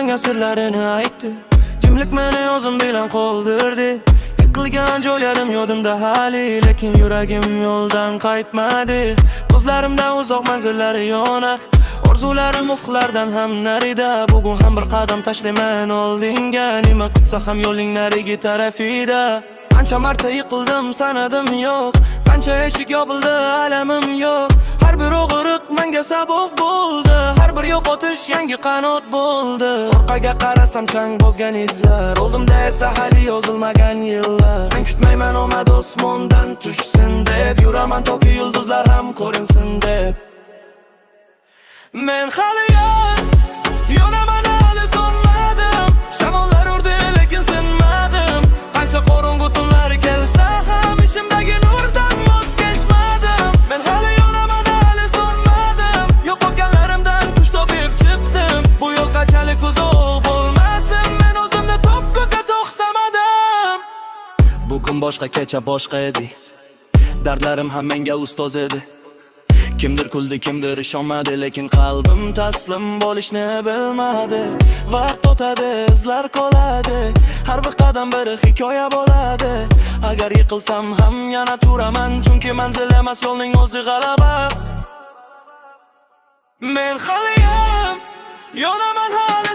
menga sirlarini aytdi. Kimlik meni o'zim bilan qoldirdi. Yiqilgan joylarim yodimda hali, lekin yuragim yo'ldan qaytmadi. Ko'zlarimda uzoq manzillari yonar, orzularim ufqlardan ham narida. Bugun ham bir qadam tashlayman oldinga, nima qilsa ham yo'ling narigi tarafida. Qancha marta yiqildim sanadim yo'q, qancha eshik yopildi alamim yo'q. Har bir og'riq menga saboq bo'ldi, har bir yo'qotish yangi qanot bo'ldi. Orqaga qarasam chang bosgan izlar, oldimda esa hali yozilmagan yillar. Men kutmayman omad osmondan tushsin deb, yuraman toki yulduzlar ham ko'rinsin deb. Men hali yonaman, hali so'nmadim. Shamollar urdi lekin sinmadim. Qancha qorong'u tunlar kelsa ham ishimdagi nurdan voz kechmadim. Men hali yonaman, hali so'nmadim. Yo'qotganlarimdan kuch topib chiqdim. Bu yo'l qanchalik uzoq bo'lmasin, men o'zimni topguncha to'xtamadim. Bugun boshqa, kecha boshqa edi. Dardlarim ham menga ustoz edi. Kimdir kuldi, kimdir ishonmadi, lekin qalbim taslim bo'lishni bilmadi. Vaqt o'tadi, izlar qoladi, har bir qadam bir hikoya bo'ladi. Agar yiqilsam ham yana turaman, chunki manzil emas yo'lning o'zi g'alaba. Men hali yonaman, hali